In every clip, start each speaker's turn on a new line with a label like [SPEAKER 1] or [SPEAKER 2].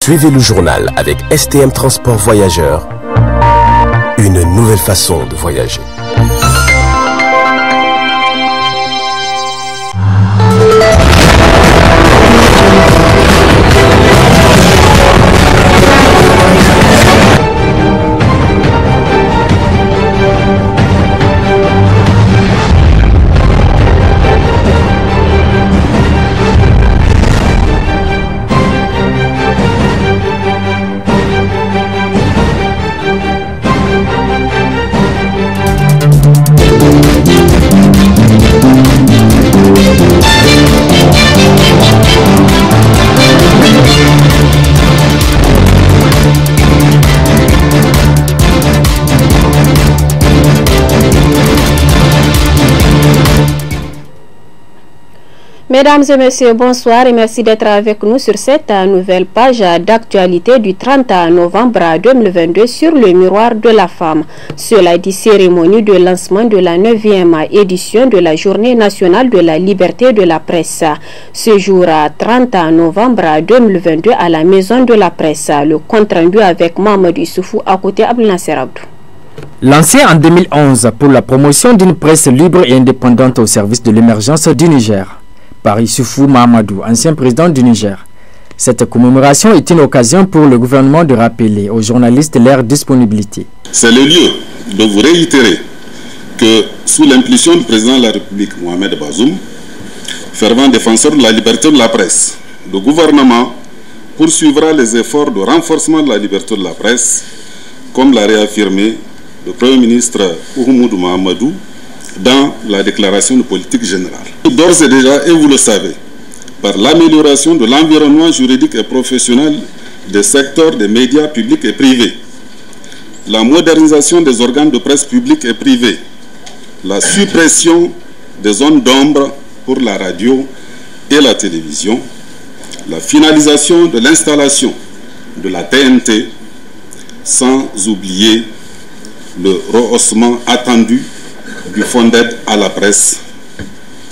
[SPEAKER 1] Suivez le journal avec STM Transport Voyageurs, une nouvelle façon de voyager.
[SPEAKER 2] Mesdames et messieurs, bonsoir et merci d'être avec nous sur cette nouvelle page d'actualité du 30 novembre 2022 sur le miroir de la femme. Cela dit, cérémonie de lancement de la 9e édition de la Journée nationale de la liberté de la presse. Ce jour 30 novembre 2022 à la Maison de la Presse. Le compte rendu avec Mamadou Issoufou à côté Abdel Nasser Abdou.
[SPEAKER 3] Lancé en 2011 pour la promotion d'une presse libre et indépendante au service de l'émergence du Niger par Issoufou Mahamadou, ancien président du Niger. Cette commémoration est une occasion pour le gouvernement de rappeler aux journalistes leur disponibilité.
[SPEAKER 4] C'est le lieu de vous réitérer que sous l'impulsion du président de la République, Mohamed Bazoum, fervent défenseur de la liberté de la presse, le gouvernement poursuivra les efforts de renforcement de la liberté de la presse, comme l'a réaffirmé le Premier ministre Oumoudou Mahamadou dans la déclaration de politique générale. D'ores et déjà, et vous le savez, par l'amélioration de l'environnement juridique et professionnel des secteurs des médias publics et privés, la modernisation des organes de presse publics et privés, la suppression des zones d'ombre pour la radio et la télévision, la finalisation de l'installation de la TNT, sans oublier le rehaussement attendu du fonds d'aide à la presse,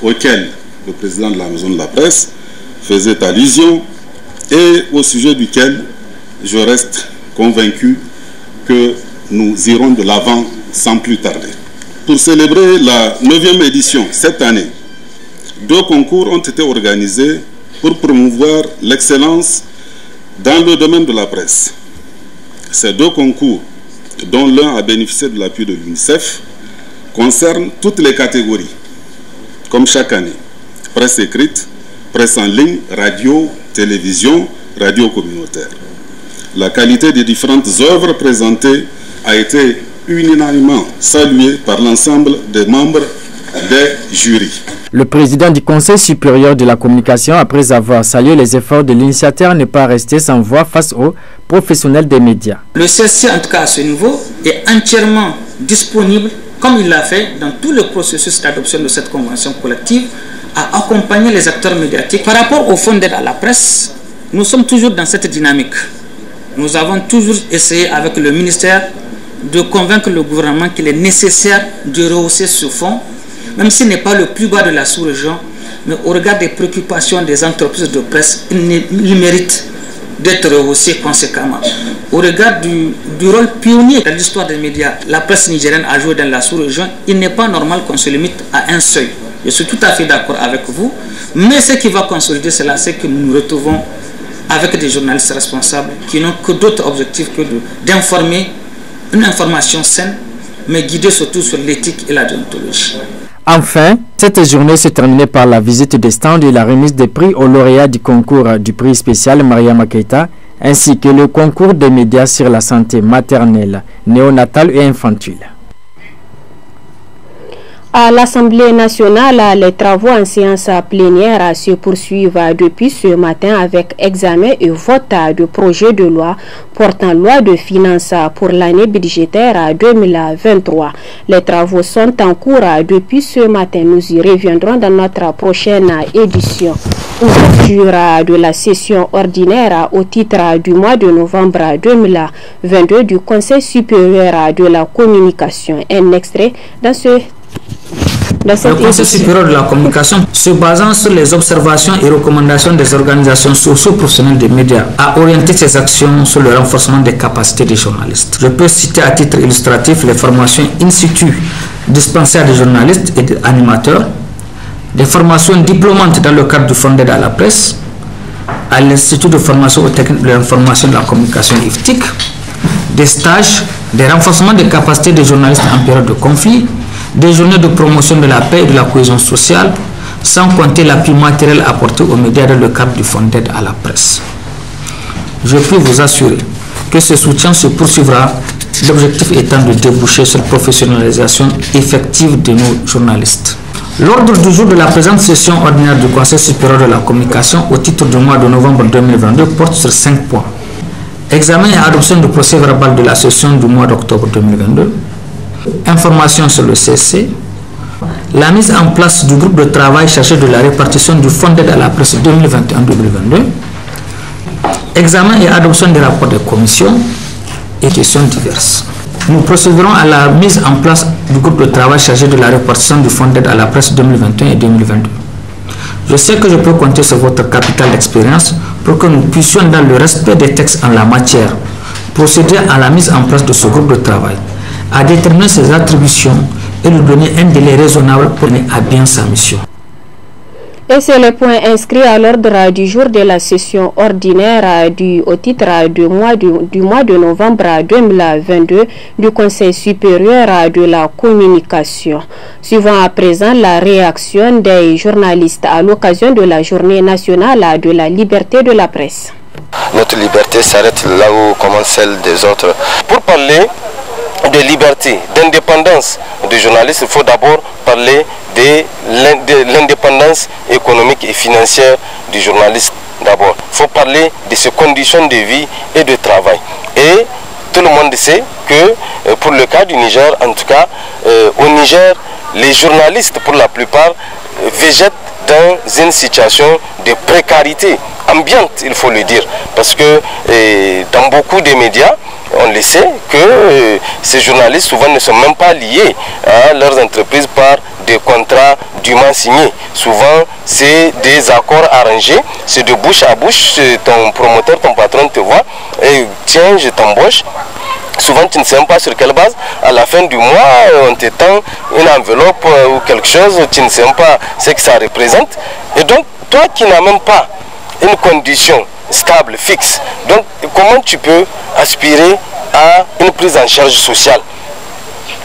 [SPEAKER 4] auquel le président de la Maison de la Presse faisait allusion et au sujet duquel je reste convaincu que nous irons de l'avant sans plus tarder. Pour célébrer la 9e édition cette année, 2 concours ont été organisés pour promouvoir l'excellence dans le domaine de la presse. Ces 2 concours, dont l'un a bénéficié de l'appui de l'UNICEF, concernent toutes les catégories, comme chaque année. Presse écrite, presse en ligne, radio, télévision, radio communautaire. La qualité des différentes œuvres présentées a été unanimement saluée par l'ensemble des membres des jurys.
[SPEAKER 3] Le président du Conseil supérieur de la communication, après avoir salué les efforts de l'initiateur, n'est pas resté sans voix face aux professionnels des médias.
[SPEAKER 5] Le CSC, en tout cas à ce niveau, est entièrement disponible, comme il l'a fait dans tout le processus d'adoption de cette convention collective, à accompagner les acteurs médiatiques. Par rapport au fonds d'aide à la presse, nous sommes toujours dans cette dynamique. Nous avons toujours essayé avec le ministère de convaincre le gouvernement qu'il est nécessaire de rehausser ce fonds, même s'il n'est pas le plus bas de la sous-région, mais au regard des préoccupations des entreprises de presse, il mérite d'être rehaussé conséquemment. Au regard du rôle pionnier dans l'histoire des médias, la presse nigérienne a joué dans la sous-région, il n'est pas normal qu'on se limite à un seuil. Je suis tout à fait d'accord avec vous, mais ce qui va consolider cela, c'est que nous nous retrouvons avec des journalistes responsables qui n'ont que d'autres objectifs que d'informer, une information saine, mais guidée surtout sur l'éthique et la déontologie.
[SPEAKER 3] Enfin, cette journée se terminait par la visite des stands et la remise des prix aux lauréats du concours du prix spécial Mariama Keita, ainsi que le concours des médias sur la santé maternelle, néonatale et infantile.
[SPEAKER 2] À l'Assemblée nationale, les travaux en séance plénière se poursuivent depuis ce matin avec examen et vote de projet de loi portant loi de finances pour l'année budgétaire 2023. Les travaux sont en cours depuis ce matin. Nous y reviendrons dans notre prochaine édition. Ouverture de la session ordinaire au titre du mois de novembre 2022 du Conseil supérieur de la communication. Un extrait dans ce
[SPEAKER 5] Le Conseil supérieur de la communication, se basant sur les observations et recommandations des organisations socio-professionnelles des médias, a orienté ses actions sur le renforcement des capacités des journalistes. Je peux citer à titre illustratif les formations in situ dispensées à des journalistes et des animateurs, des formations diplômantes dans le cadre du Fonds d'aide à la presse, à l'Institut de formation aux techniques de l'information et de la communication IFTIC, des stages, des renforcements des capacités des journalistes en période de conflit, des journées de promotion de la paix et de la cohésion sociale, sans compter l'appui matériel apporté aux médias dans le cadre du Fonds d'aide à la presse. Je peux vous assurer que ce soutien se poursuivra, l'objectif étant de déboucher sur la professionnalisation effective de nos journalistes. L'ordre du jour de la présente session ordinaire du Conseil supérieur de la communication au titre du mois de novembre 2022 porte sur 5 points. Examen et adoption du procès verbal de la session du mois d'octobre 2022. Information sur le CC. La mise en place du groupe de travail chargé de la répartition du Fonds d'aide à la presse 2021-2022. Examen et adoption des rapports des commissions et questions diverses. Nous procéderons à la mise en place du groupe de travail chargé de la répartition du Fonds d'aide à la presse 2021 et 2022. Je sais que je peux compter sur votre capital d'expérience pour que nous puissions, dans le respect des textes en la matière, procéder à la mise en place de ce groupe de travail, à déterminer ses attributions et lui donner un délai raisonnable pour mener à bien sa mission.
[SPEAKER 2] Et c'est le point inscrit à l'ordre du jour de la session ordinaire au titre du mois de novembre 2022 du Conseil supérieur de la communication. Suivant à présent la réaction des journalistes à l'occasion de la journée nationale de la liberté de la presse.
[SPEAKER 1] Notre liberté s'arrête là où commence celle des autres. Pour parler de liberté, d'indépendance des journalistes, il faut d'abord parler de l'indépendance économique et financière du journaliste. D'abord, il faut parler de ses conditions de vie et de travail. Et tout le monde sait que pour le cas du Niger, en tout cas, au Niger, les journalistes, pour la plupart, végètent dans une situation de précarité ambiante, il faut le dire. Parce que dans beaucoup de médias, on le sait que ces journalistes souvent ne sont même pas liés à leurs entreprises par des contrats dûment signés. Souvent, c'est des accords arrangés, c'est de bouche à bouche, ton promoteur, ton patron te voit et tiens, je t'embauche. Souvent, tu ne sais même pas sur quelle base. À la fin du mois, on te tend une enveloppe ou quelque chose, tu ne sais même pas ce que ça représente. Et donc, toi qui n'as même pas une condition stable, fixe, donc comment tu peux aspirer à une prise en charge sociale,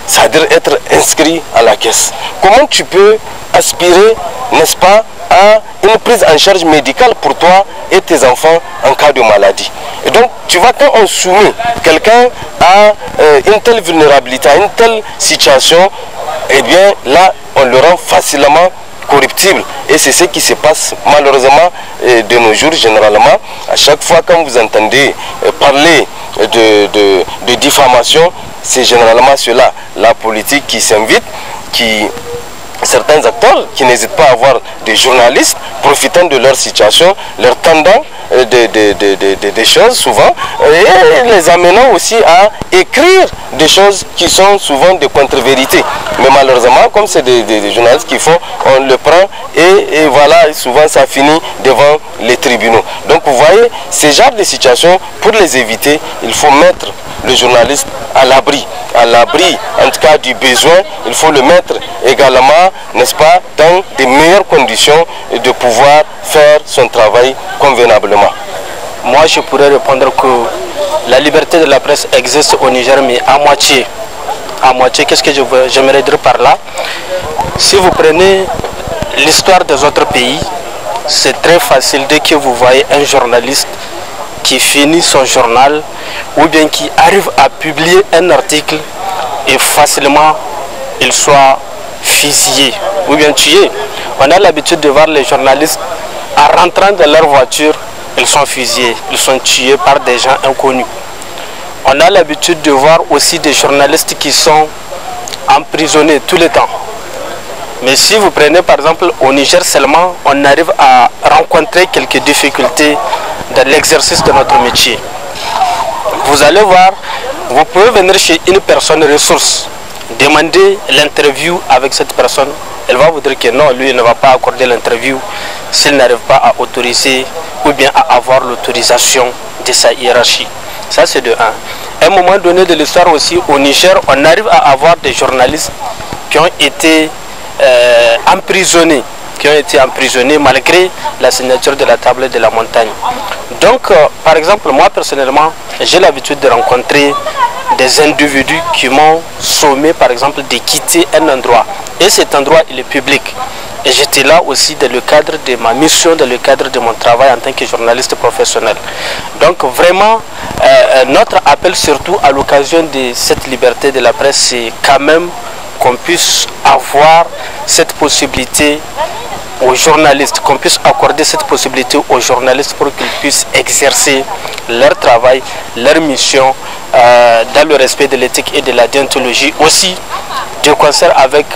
[SPEAKER 1] c'est-à-dire être inscrit à la caisse? Comment tu peux aspirer, n'est-ce pas, à une prise en charge médicale pour toi et tes enfants en cas de maladie? Et donc, tu vois, quand on soumet quelqu'un à une telle vulnérabilité, à une telle situation, eh bien, là, on le rend facilement corruptible. Et c'est ce qui se passe malheureusement de nos jours généralement. À chaque fois quand vous entendez parler de diffamation, c'est généralement cela, la politique qui s'invite, certains acteurs qui n'hésitent pas à avoir des journalistes profitant de leur situation, leur tendant des choses souvent, et les amenant aussi à écrire des choses qui sont souvent des contre-vérités. Mais malheureusement, comme c'est des journalistes qui font, on le prend et voilà, souvent ça finit devant les tribunaux. Donc vous voyez, ces genres de situations, pour les éviter, il faut mettre le journaliste à l'abri en tout cas du besoin. Il faut le mettre également, n'est-ce pas, dans des meilleures conditions de pouvoir faire son travail convenablement.
[SPEAKER 6] Moi, je pourrais répondre que la liberté de la presse existe au Niger, mais à moitié. À moitié, qu'est-ce que j'aimerais dire par là? Si vous prenez l'histoire des autres pays, c'est très facile dès que vous voyez un journaliste qui finit son journal ou bien qui arrive à publier un article et facilement il soit fusillé ou bien tué. On a l'habitude de voir les journalistes en rentrant dans leur voiture, ils sont fusillés, ils sont tués par des gens inconnus. On a l'habitude de voir aussi des journalistes qui sont emprisonnés tout le temps. Mais si vous prenez par exemple au Niger seulement, on arrive à rencontrer quelques difficultés dans l'exercice de notre métier. Vous allez voir, vous pouvez venir chez une personne ressource, demander l'interview avec cette personne, elle va vous dire que non, lui il ne va pas accorder l'interview s'il n'arrive pas à autoriser ou bien à avoir l'autorisation de sa hiérarchie. Ça c'est de 1. À un moment donné de l'histoire aussi, au Niger, on arrive à avoir des journalistes qui ont été emprisonnés malgré la signature de la table de la montagne. Donc, par exemple, moi personnellement, j'ai l'habitude de rencontrer des individus qui m'ont sommé, par exemple, de quitter un endroit. Et cet endroit, il est public. Et j'étais là aussi dans le cadre de ma mission, dans le cadre de mon travail en tant que journaliste professionnel. Donc vraiment, notre appel surtout à l'occasion de cette liberté de la presse, c'est quand même qu'on puisse avoir cette possibilité aux journalistes, qu'on puisse accorder cette possibilité aux journalistes pour qu'ils puissent exercer leur travail, leur mission dans le respect de l'éthique et de la déontologie, aussi de concert avec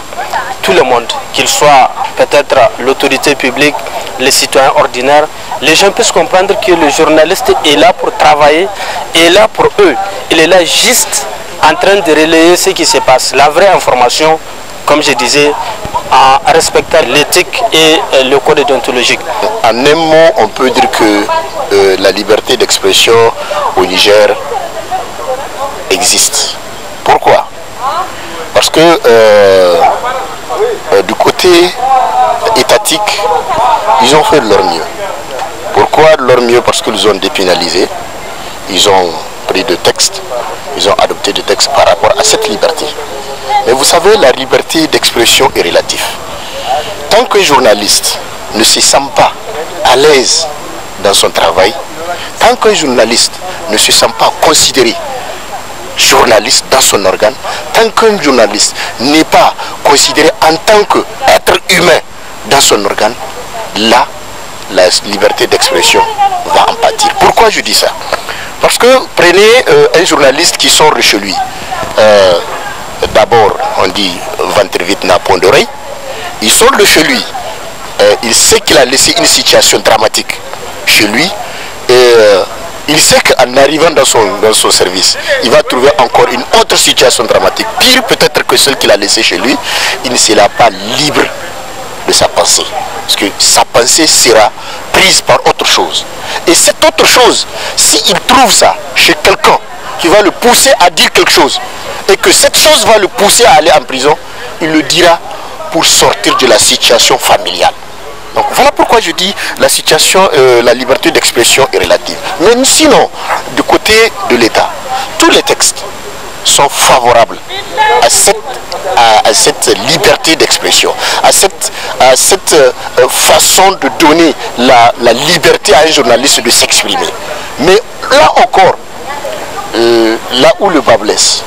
[SPEAKER 6] tout le monde, qu'il soit peut-être l'autorité publique, les citoyens ordinaires. Les gens puissent comprendre que le journaliste est là pour travailler, est là pour eux. Il est là juste en train de relayer ce qui se passe, la vraie information, comme je disais, en respectant l'éthique et le code déontologique.
[SPEAKER 7] En un mot, on peut dire que la liberté d'expression au Niger existe. Pourquoi? Parce que du côté étatique, ils ont fait de leur mieux. Pourquoi de leur mieux? Parce qu'ils ont dépénalisé, ils ont pris des textes, ils ont adopté des textes par rapport à cette liberté. Mais vous savez, la liberté d'expression est relative. Tant qu'un journaliste ne se sent pas à l'aise dans son travail, tant qu'un journaliste ne se sent pas considéré journaliste dans son organe, tant qu'un journaliste n'est pas considéré en tant qu'être humain dans son organe, là, la liberté d'expression va en pâtir. Pourquoi je dis ça? Parce que prenez un journaliste qui sort de chez lui. D'abord, on dit ventre vide n'a point d'oreille. Il sort de chez lui. Il sait qu'il a laissé une situation dramatique chez lui. Et il sait qu'en arrivant dans son service, il va trouver encore une autre situation dramatique. Pire peut-être que celle qu'il a laissée chez lui. Il ne sera pas libre de sa pensée. Parce que sa pensée sera prise par autre chose. Et cette autre chose, s'il trouve ça chez quelqu'un qui va le pousser à dire quelque chose, et que cette chose va le pousser à aller en prison, il le dira pour sortir de la situation familiale. Donc voilà pourquoi je dis la situation, la liberté d'expression est relative. Mais sinon, du côté de l'État, tous les textes sont favorables à cette liberté d'expression, à cette façon de donner la liberté à un journaliste de s'exprimer. Mais là encore, là où le bas blesse,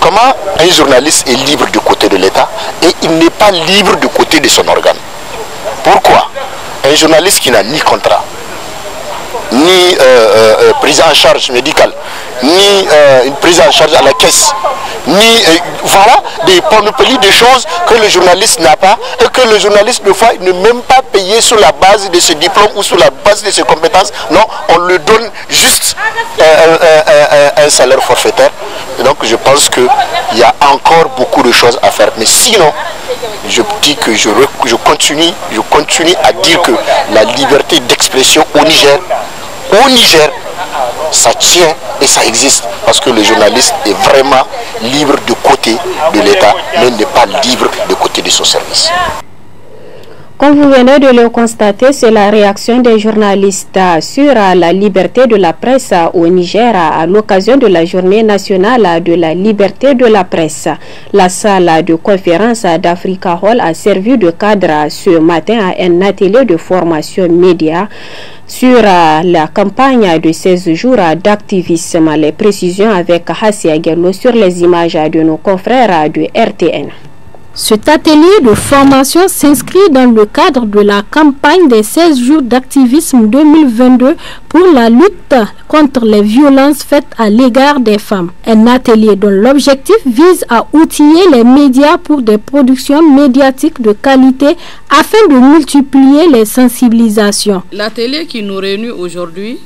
[SPEAKER 7] comment un journaliste est libre du côté de l'État et il n'est pas libre du côté de son organe? Pourquoi? Un journaliste qui n'a ni contrat, ni prise en charge médicale, ni une prise en charge à la caisse, ni voilà des panoplies de choses que le journaliste n'a pas, et que le journaliste de fois ne même pas payé sur la base de ses diplômes ou sur la base de ses compétences. Non, on lui donne juste un salaire forfaitaire. Et donc je pense qu'il y a encore beaucoup de choses à faire. Mais sinon, je dis que je continue à dire que la liberté d'expression au Niger, ça tient et ça existe, parce que le journaliste est vraiment libre du côté de l'État, mais n'est pas libre du côté de son service.
[SPEAKER 2] Comme vous venez de le constater, c'est la réaction des journalistes sur la liberté de la presse au Niger à l'occasion de la journée nationale de la liberté de la presse. La salle de conférence d'Africa Hall a servi de cadre ce matin à un atelier de formation média sur la campagne de 16 jours d'activisme. Les précisions avec Hassi Aguello sur les images de nos confrères de RTN.
[SPEAKER 8] Cet atelier de formation s'inscrit dans le cadre de la campagne des 16 jours d'activisme 2022 pour la lutte contre les violences faites à l'égard des femmes. Un atelier dont l'objectif vise à outiller les médias pour des productions médiatiques de qualité afin de multiplier les sensibilisations.
[SPEAKER 9] L'atelier qui nous réunit aujourd'hui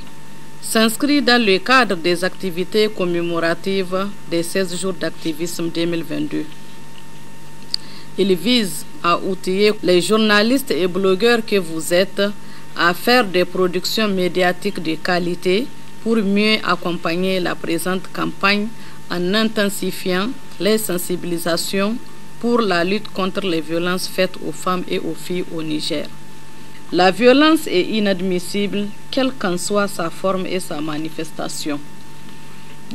[SPEAKER 9] s'inscrit dans le cadre des activités commémoratives des 16 jours d'activisme 2022. Il vise à outiller les journalistes et blogueurs que vous êtes à faire des productions médiatiques de qualité pour mieux accompagner la présente campagne en intensifiant les sensibilisations pour la lutte contre les violences faites aux femmes et aux filles au Niger. La violence est inadmissible, quelle qu'en soit sa forme et sa manifestation.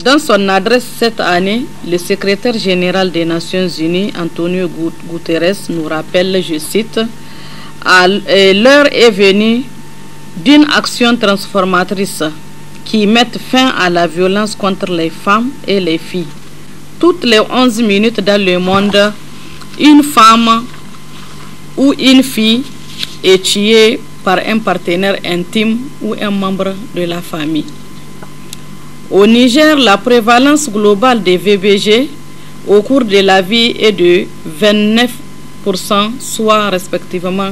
[SPEAKER 9] Dans son adresse cette année, le secrétaire général des Nations Unies, Antonio Guterres, nous rappelle, je cite, « L'heure est venue d'une action transformatrice qui mette fin à la violence contre les femmes et les filles. Toutes les 11 minutes dans le monde, une femme ou une fille est tuée par un partenaire intime ou un membre de la famille. » Au Niger, la prévalence globale des VBG au cours de la vie est de 29%, soit respectivement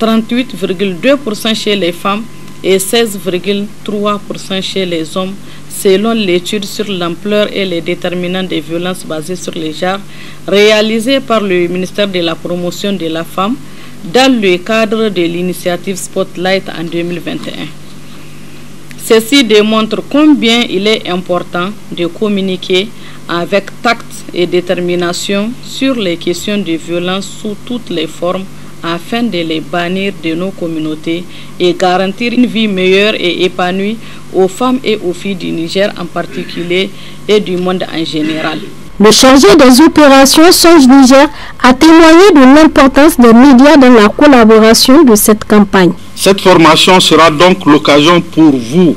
[SPEAKER 9] 38,2% chez les femmes et 16,3% chez les hommes, selon l'étude sur l'ampleur et les déterminants des violences basées sur les genres réalisée par le ministère de la Promotion de la Femme dans le cadre de l'initiative Spotlight en 2021. Ceci démontre combien il est important de communiquer avec tact et détermination sur les questions de violence sous toutes les formes afin de les bannir de nos communautés et garantir une vie meilleure et épanouie aux femmes et aux filles du Niger en particulier et du monde en général.
[SPEAKER 8] Le chargé des opérations Songe Niger a témoigné de l'importance des médias dans la collaboration de cette campagne.
[SPEAKER 10] Cette formation sera donc l'occasion pour vous,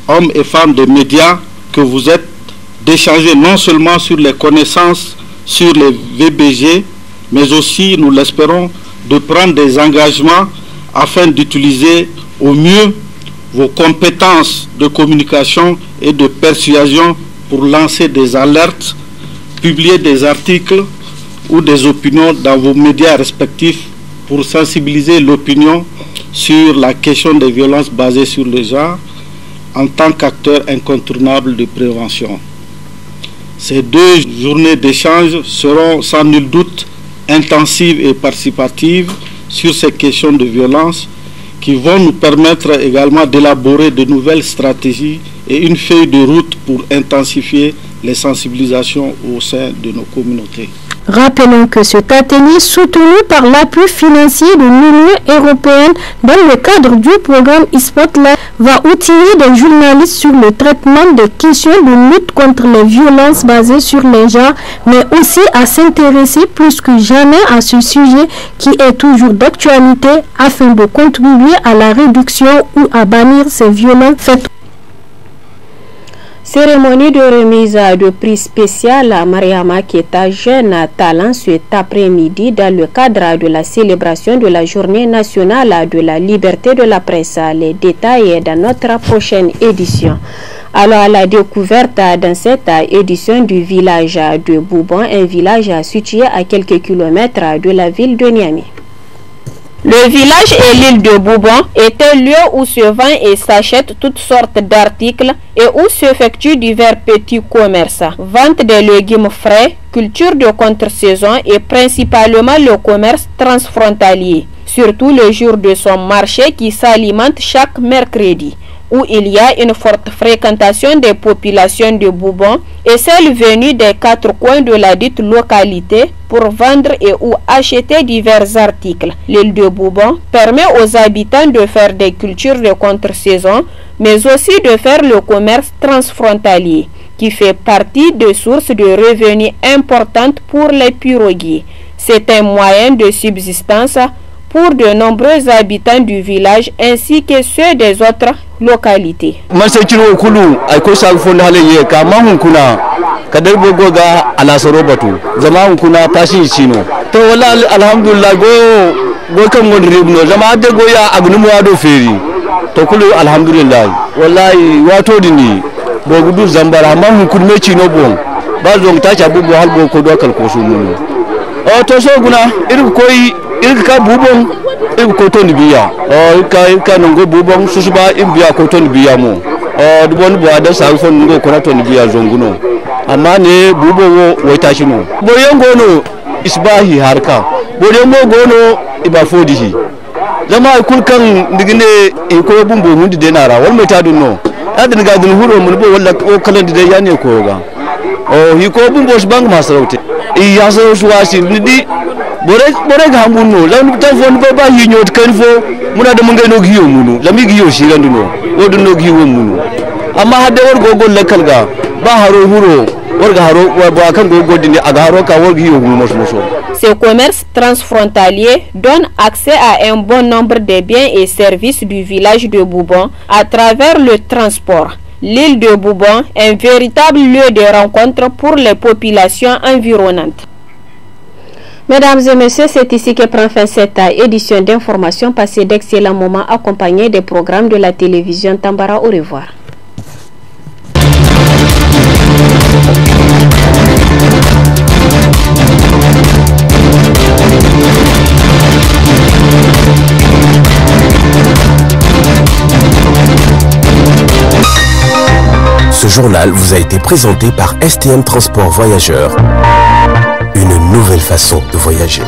[SPEAKER 10] hommes et femmes des médias que vous êtes, d'échanger non seulement sur les connaissances sur les VBG, mais aussi, nous l'espérons, de prendre des engagements afin d'utiliser au mieux vos compétences de communication et de persuasion pour lancer des alertes, publier des articles ou des opinions dans vos médias respectifs pour sensibiliser l'opinion sur la question des violences basées sur le genre en tant qu'acteur incontournable de prévention. Ces 2 journées d'échange seront sans nul doute intensives et participatives sur ces questions de violence qui vont nous permettre également d'élaborer de nouvelles stratégies et une feuille de route pour intensifier les sensibilisations au sein de nos communautés.
[SPEAKER 8] Rappelons que cet atelier soutenu par l'appui financier de l'Union européenne dans le cadre du programme Spotlight va outiller des journalistes sur le traitement des questions de lutte contre les violences basées sur les genres, mais aussi à s'intéresser plus que jamais à ce sujet qui est toujours d'actualité afin de contribuer à la réduction ou à bannir ces violences faites.
[SPEAKER 2] Cérémonie de remise de prix spécial à Mariama Keita, jeune talent, cet après-midi dans le cadre de la célébration de la Journée nationale de la liberté de la presse. Les détails dans notre prochaine édition. Alors, à la découverte dans cette édition du village de Boubon, un village situé à quelques kilomètres de la ville de Niamey. Le village et l'île de Boubon est un lieu où se vend et s'achète toutes sortes d'articles et où s'effectuent divers petits commerces. Vente des légumes frais, culture de contre-saison et principalement le commerce transfrontalier. Surtout le jour de son marché qui s'alimente chaque mercredi, où il y a une forte fréquentation des populations de Boubon et celles venues des 4 coins de la dite localité pour vendre et ou acheter divers articles. L'île de Boubon permet aux habitants de faire des cultures de contre-saison, mais aussi de faire le commerce transfrontalier, qui fait partie des sources de revenus importantes pour les piroguiers. C'est un moyen de subsistance pour de nombreux habitants du village ainsi que ceux des autres localités.
[SPEAKER 11] Ilka bubon koton biya ilka nongo bubon susuba imbiya koton biya mo dubon bo ada sarfon ngo koton biya zonguno amma ne bubo wo tashi no boyengo no isbahi harka bode mo gono iba fodihi zama kul kan digine ko bumbo hundi de nara wal meta dun no adin ga dun huro mun bo walla o kalan de yani ko ga o hi ko bumbo bang masraute i ya so suwasi ni bore ga munno lan telefon ba yi nyot kan fo muna da mun ga no giyo munu lami giyo shi gandu no o dun no giyo munu amma hadde wor gogol lakal ga ba haro huro wor ga haro ba kan gogol dini aga haro ka wor giyo munu moso.
[SPEAKER 2] Ce commerce transfrontalier donne accès à un bon nombre de biens et services du village de Boubon à travers le transport. L'île de Boubon est un véritable lieu de rencontre pour les populations environnantes. Mesdames et messieurs, c'est ici que prend fin cette édition d'information. Passez d'excellents moments accompagnés des programmes de la télévision Tambara. Au revoir.
[SPEAKER 12] Ce journal vous a été présenté par STM Transport Voyageurs. Une nouvelle façon de voyager.